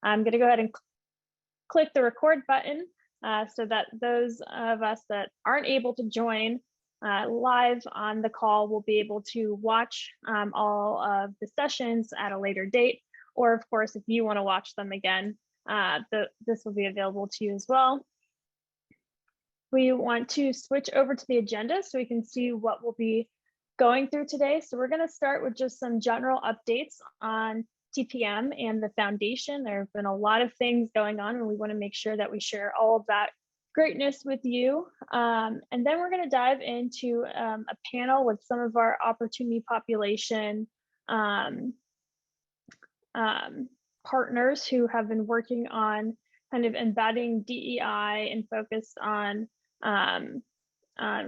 I'm going to go ahead and click the record button so that those of us that aren't able to join live on the call will be able to watch all of the sessions at a later date. Or of course, if you want to watch them again, this will be available to you as well. We want to switch over to the agenda so we can see what we'll be going through today. So we're going to start with just some general updates on TPM and the foundation. There have been a lot of things going on, and we want to make sure that we share all of that greatness with you. And then we're going to dive into a panel with some of our opportunity population partners who have been working on kind of embedding DEI and focused on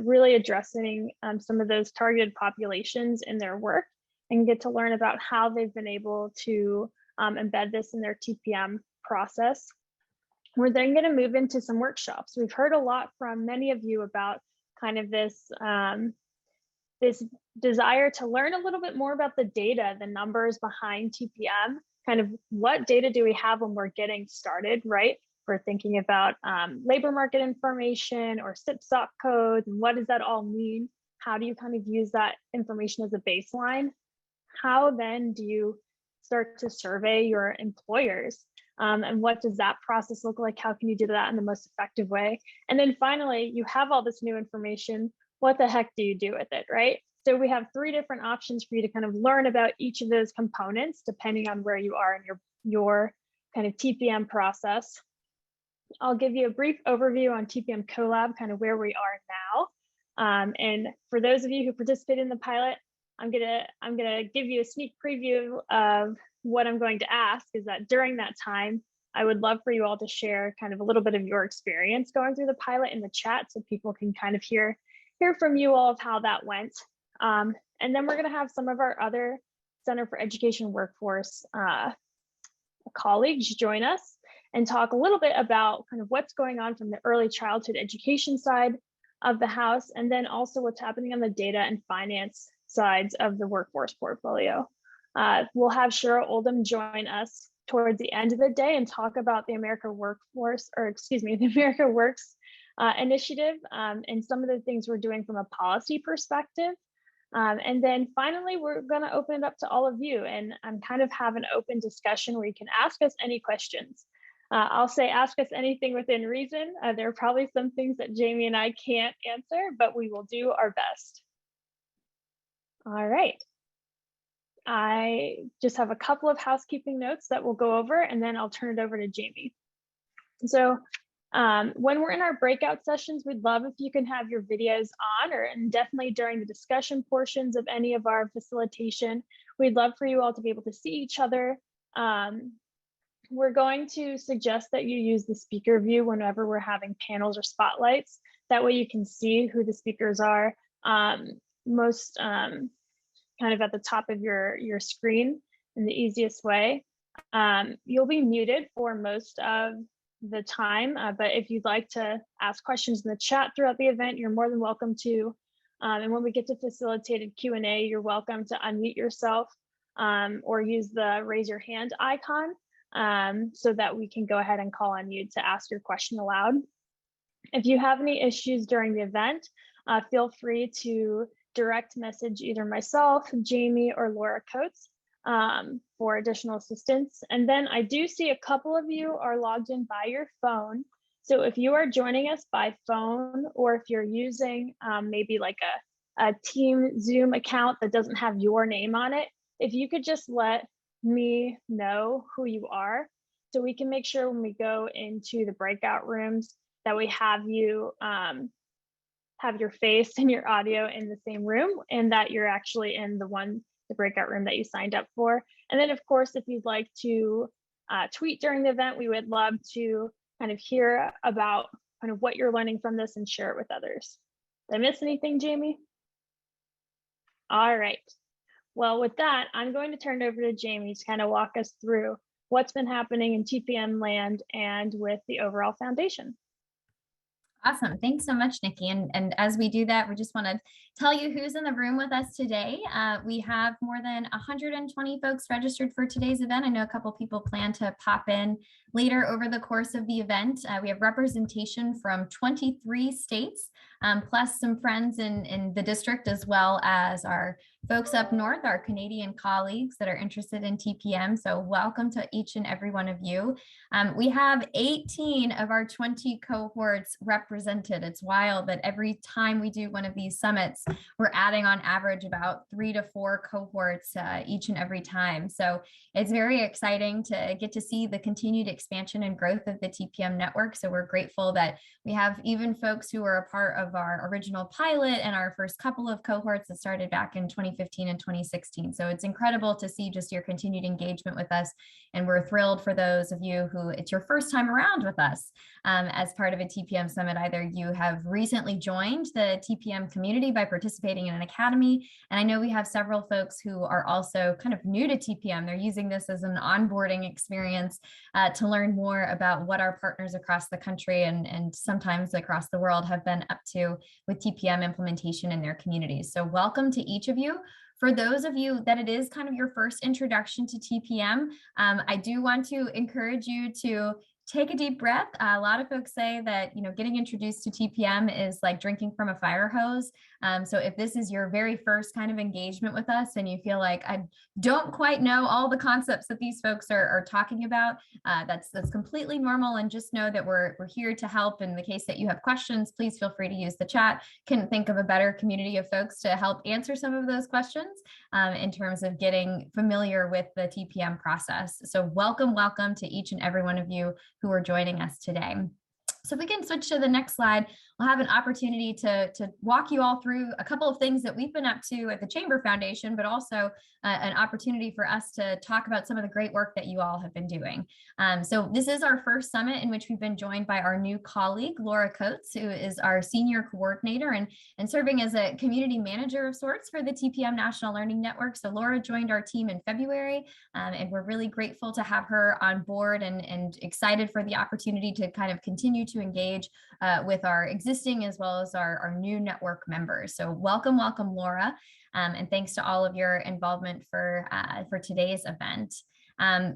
really addressing some of those targeted populations in their work, and get to learn about how they've been able to embed this in their TPM process. We're then going to move into some workshops. We've heard a lot from many of you about kind of this, this desire to learn a little bit more about the data, the numbers behind TPM, kind of what data do we have when we're getting started, right? We're thinking about labor market information or SIP/SOC codes, and what does that all mean? How do you kind of use that information as a baseline? How then do you start to survey your employers? And what does that process look like? How can you do that in the most effective way? And then finally, you have all this new information. What the heck do you do with it, right? So we have 3 different options for you to kind of learn about each of those components, depending on where you are in your kind of TPM process. I'll give you a brief overview on TPM Collab, kind of where we are now. And for those of you who participated in the pilot, I'm gonna give you a sneak preview of what I'm going to ask, is that during that time, I would love for you all to share kind of a little bit of your experience going through the pilot in the chat, so people can kind of hear from you all of how that went. And then we're gonna have some of our other Center for Education Workforce colleagues join us and talk a little bit about kind of what's going on from the early childhood education side of the house, and then also what's happening on the data and finance sides of the workforce portfolio. We'll have Cheryl Oldham join us towards the end of the day and talk about the America Works initiative and some of the things we're doing from a policy perspective. And then finally, we're going to open it up to all of you, and I'm kind of have an open discussion where you can ask us any questions. I'll say ask us anything within reason. There are probably some things that Jamie and I can't answer, but we will do our best. All right. I just have a couple of housekeeping notes that we'll go over, and then I'll turn it over to Jamie. So when we're in our breakout sessions, we'd love if you can have your videos on, and definitely during the discussion portions of any of our facilitation, we'd love for you all to be able to see each other. We're going to suggest that you use the speaker view whenever we're having panels or spotlights. That way you can see who the speakers are most kind of at the top of your screen in the easiest way. You'll be muted for most of the time, but if you'd like to ask questions in the chat throughout the event, you're more than welcome to. And when we get to facilitated Q&A, you're welcome to unmute yourself or use the raise your hand icon so that we can go ahead and call on you to ask your question aloud. If you have any issues during the event, feel free to direct message either myself, Jamie, or Laura Coates for additional assistance. And then I do see a couple of you are logged in by your phone. So if you are joining us by phone, or if you're using maybe like a team Zoom account that doesn't have your name on it, if you could just let me know who you are, so we can make sure when we go into the breakout rooms that we have you have your face and your audio in the same room, and that you're actually in the breakout room that you signed up for. And then of course, if you'd like to tweet during the event, we would love to kind of hear about kind of what you're learning from this and share it with others. Did I miss anything, Jamie? All right. Well, with that, I'm going to turn it over to Jamie to kind of walk us through what's been happening in TPM land and with the overall foundation. Awesome. Thanks so much, Nikki. And as we do that, we just want to tell you who's in the room with us today. We have more than 120 folks registered for today's event. I know a couple people plan to pop in later over the course of the event. We have representation from 23 states, plus some friends in the district, as well as our folks up north, our Canadian colleagues that are interested in TPM. So welcome to each and every one of you. We have 18 of our 20 cohorts represented. It's wild that every time we do one of these summits, we're adding on average about 3 to 4 cohorts each and every time. So it's very exciting to get to see the continued expansion and growth of the TPM network. So we're grateful that we have even folks who are a part of our original pilot and our first couple of cohorts that started back in 2015 and 2016. So it's incredible to see just your continued engagement with us. And we're thrilled for those of you who it's your first time around with us as part of a TPM summit. Either you have recently joined the TPM community by participating in an academy, and I know we have several folks who are also kind of new to TPM. They're using this as an onboarding experience to learn more about what our partners across the country and sometimes across the world have been up to with TPM implementation in their communities. So welcome to each of you. For those of you that it is kind of your first introduction to TPM, I do want to encourage you to take a deep breath. A lot of folks say that, getting introduced to TPM is like drinking from a fire hose. So if this is your very first kind of engagement with us and you feel like I don't quite know all the concepts that these folks are talking about, that's completely normal. And just know that we're here to help. In the case that you have questions, please feel free to use the chat. Couldn't think of a better community of folks to help answer some of those questions in terms of getting familiar with the TPM process. So welcome to each and every one of you who are joining us today. So if we can switch to the next slide, we'll have an opportunity to walk you all through a couple of things that we've been up to at the Chamber Foundation, but also an opportunity for us to talk about some of the great work that you all have been doing. So this is our first summit in which we've been joined by our new colleague, Laura Coates, who is our senior coordinator and serving as a community manager of sorts for the TPM National Learning Network. So Laura joined our team in February, and we're really grateful to have her on board and excited for the opportunity to kind of continue to engage with our existing as well as our new network members. So welcome, Laura, and thanks to all of your involvement for today's event.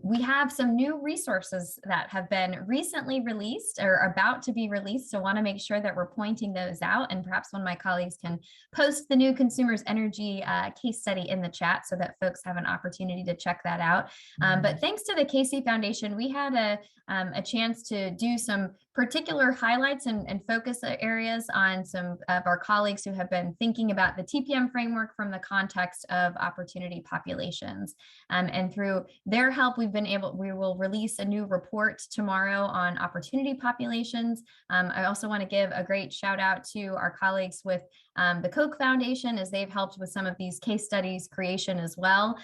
We have some new resources that have been recently released or about to be released. So I want to make sure that we're pointing those out, and perhaps one of my colleagues can post the new Consumers Energy case study in the chat so that folks have an opportunity to check that out. But thanks to the KC Foundation, we had a chance to do some particular highlights and focus areas on some of our colleagues who have been thinking about the TPM framework from the context of opportunity populations. And through their help, we will release a new report tomorrow on opportunity populations. I also want to give a great shout out to our colleagues with the Koch Foundation, as they've helped with some of these case studies creation as well.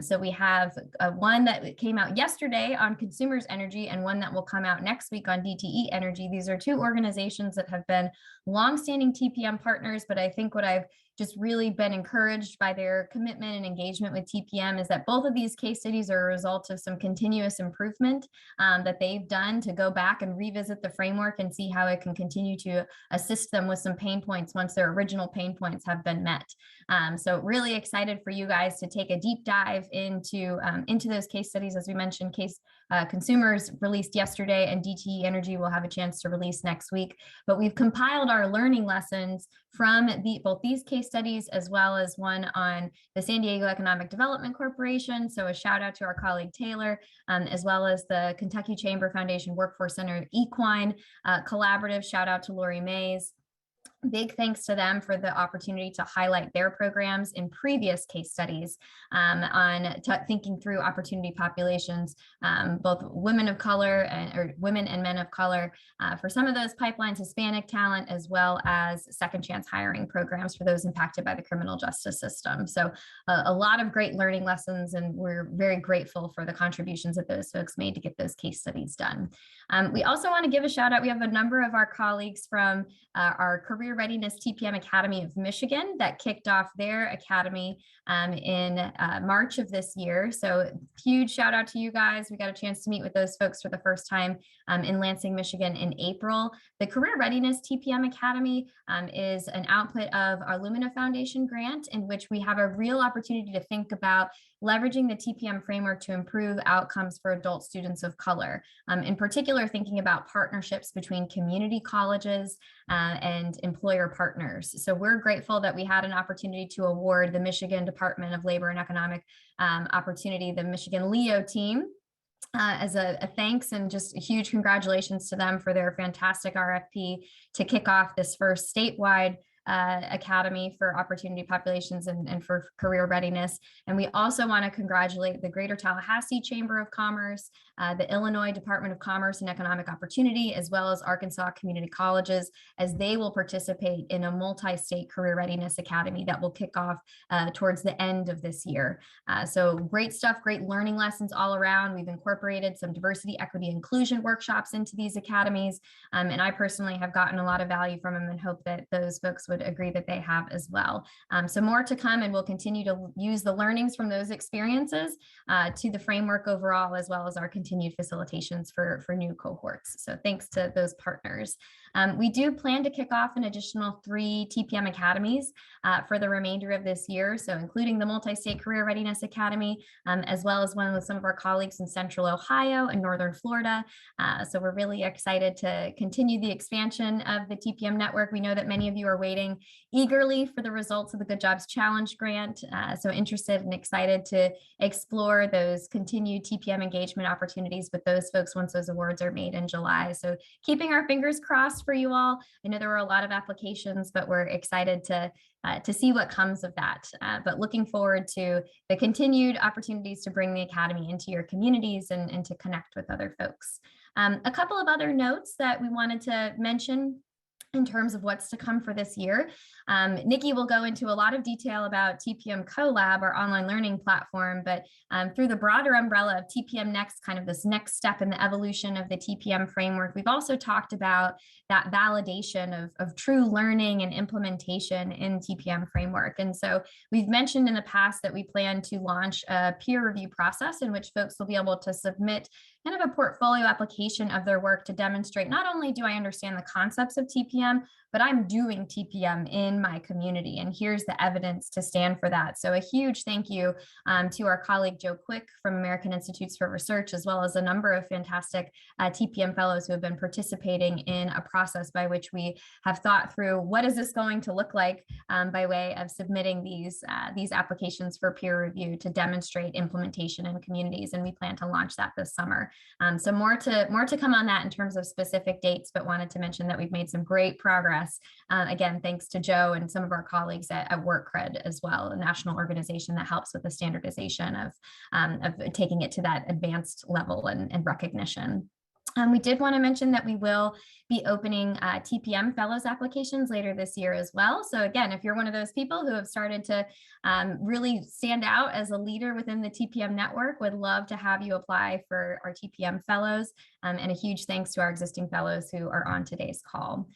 So we have one that came out yesterday on consumers energy and one that will come out next week on DTE energy. These are two organizations that have been longstanding TPM partners, but I think what I've just really been encouraged by their commitment and engagement with TPM is that both of these case studies are a result of some continuous improvement that they've done to go back and revisit the framework and see how it can continue to assist them with some pain points once their original pain points have been met. So really excited for you guys to take a deep dive into those case studies. As we mentioned, consumers released yesterday, and DTE Energy will have a chance to release next week. But we've compiled our learning lessons from both these case studies, as well as one on the San Diego Economic Development Corporation. So a shout out to our colleague Taylor, as well as the Kentucky Chamber Foundation Workforce Center Equine Collaborative. Shout out to Lori Mays. Big thanks to them for the opportunity to highlight their programs in previous case studies on thinking through opportunity populations, both women of color or women and men of color for some of those pipelines, Hispanic talent, as well as second chance hiring programs for those impacted by the criminal justice system. So a lot of great learning lessons, and we're very grateful for the contributions that those folks made to get those case studies done. We also want to give a shout out. We have a number of our colleagues from our career Career Readiness TPM Academy of Michigan that kicked off their academy in March of this year. So huge shout out to you guys. We got a chance to meet with those folks for the first time in Lansing, Michigan in April. The Career Readiness TPM Academy is an output of our Lumina Foundation grant, in which we have a real opportunity to think about leveraging the TPM framework to improve outcomes for adult students of color. In particular, thinking about partnerships between community colleges and employer partners. So we're grateful that we had an opportunity to award the Michigan Department of Labor and Economic Opportunity, the Michigan LEO team, as a thanks, and just a huge congratulations to them for their fantastic RFP to kick off this first statewide Academy for Opportunity Populations and for Career Readiness. And we also want to congratulate the Greater Tallahassee Chamber of Commerce, the Illinois Department of Commerce and Economic Opportunity, as well as Arkansas Community Colleges, as they will participate in a multi-state Career Readiness Academy that will kick off towards the end of this year. So great stuff, great learning lessons all around. We've incorporated some diversity, equity, inclusion workshops into these academies. And I personally have gotten a lot of value from them and hope that those folks would agree that they have as well. So more to come, and we'll continue to use the learnings from those experiences to the framework overall, as well as our continued facilitations for new cohorts. So thanks to those partners. We do plan to kick off an additional 3 TPM academies for the remainder of this year. So including the Multi-State Career Readiness Academy, as well as one with some of our colleagues in Central Ohio and Northern Florida. So we're really excited to continue the expansion of the TPM network. We know that many of you are waiting eagerly for the results of the Good Jobs Challenge grant. So interested and excited to explore those continued TPM engagement opportunities with those folks once those awards are made in July. So keeping our fingers crossed for you all. I know there were a lot of applications, but we're excited to see what comes of that. But looking forward to the continued opportunities to bring the Academy into your communities and to connect with other folks. A couple of other notes that we wanted to mention in terms of what's to come for this year. Nikki will go into a lot of detail about TPM CoLab, our online learning platform, but through the broader umbrella of TPM Next, kind of this next step in the evolution of the TPM framework, we've also talked about that validation of true learning and implementation in TPM framework. And so we've mentioned in the past that we plan to launch a peer review process in which folks will be able to submit kind of a portfolio application of their work to demonstrate not only do I understand the concepts of TPM, but I'm doing TPM in my community, and here's the evidence to stand for that. So a huge thank you to our colleague Joe Quick from American Institutes for Research, as well as a number of fantastic TPM fellows who have been participating in a process by which we have thought through what is this going to look like by way of submitting these applications for peer review to demonstrate implementation in communities, and we plan to launch that this summer. So more to come on that in terms of specific dates, but wanted to mention that we've made some great progress. Again, thanks to Joe and some of our colleagues at WorkCred as well, a national organization that helps with the standardization of taking it to that advanced level and recognition. We did want to mention that we will be opening TPM Fellows applications later this year as well. So again, if you're one of those people who have started to really stand out as a leader within the TPM network, would love to have you apply for our TPM Fellows. And a huge thanks to our existing fellows who are on today's call.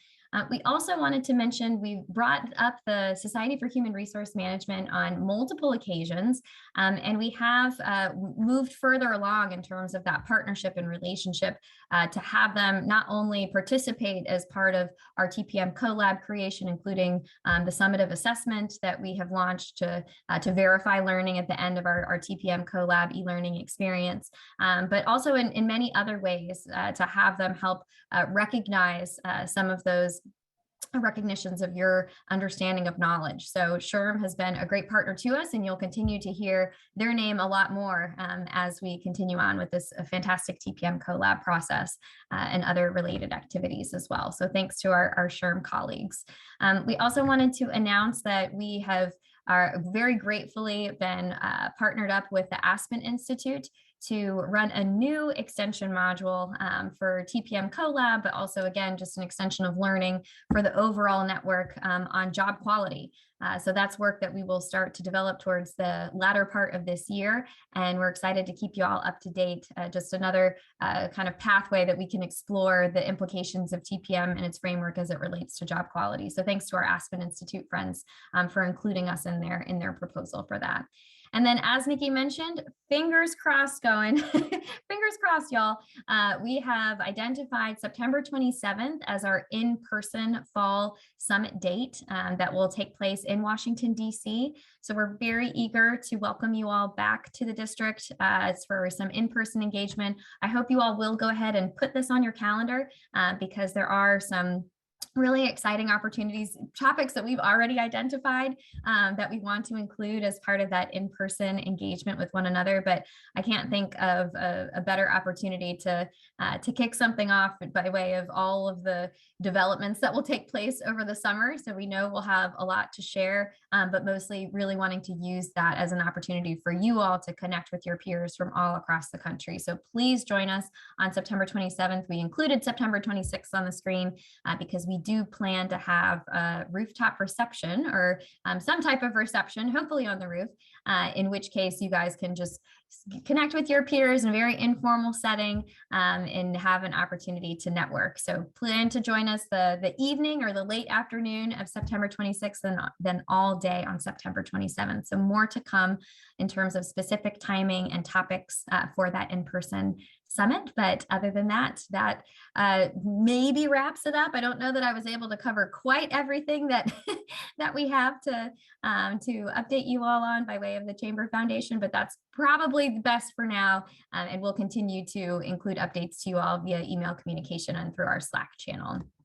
We also wanted to mention we brought up the Society for Human Resource Management on multiple occasions, and we have moved further along in terms of that partnership and relationship to have them not only participate as part of our TPM CoLab creation, including the summative assessment that we have launched to verify learning at the end of our TPM CoLab e-learning experience, but also in many other ways to have them help recognize some of those recognitions of your understanding of knowledge. So SHRM has been a great partner to us, and you'll continue to hear their name a lot more as we continue on with this fantastic TPM CoLab process and other related activities as well. So thanks to our SHRM colleagues. We also wanted to announce that we have are very gratefully been partnered up with the Aspen Institute to run a new extension module for TPM CoLab, but also, again, just an extension of learning for the overall network on job quality. So that's work that we will start to develop towards the latter part of this year. And we're excited to keep you all up to date. Just another kind of pathway that we can explore the implications of TPM and its framework as it relates to job quality. So thanks to our Aspen Institute friends for including us in their proposal for that. And then, as Nikki mentioned, fingers crossed going, fingers crossed, y'all. We have identified September 27th as our in-person fall summit date that will take place in Washington, D.C. So we're very eager to welcome you all back to the district for some in-person engagement. I hope you all will go ahead and put this on your calendar because there are some really exciting opportunities, topics that we've already identified that we want to include as part of that in-person engagement with one another. But I can't think of a better opportunity to kick something off by way of all of the developments that will take place over the summer. So we know we'll have a lot to share, but mostly really wanting to use that as an opportunity for you all to connect with your peers from all across the country. So please join us on September 27th. We included September 26th on the screen because we do plan to have a rooftop reception or some type of reception, hopefully on the roof, in which case you guys can just connect with your peers in a very informal setting and have an opportunity to network. So plan to join us the evening or the late afternoon of September 26th and then all day on September 27th. So more to come in terms of specific timing and topics for that in-person summit. But other than that, that maybe wraps it up. I don't know that I was able to cover quite everything that that we have to update you all on by way of the Chamber Foundation, but that's probably the best for now. And we'll continue to include updates to you all via email communication and through our Slack channel.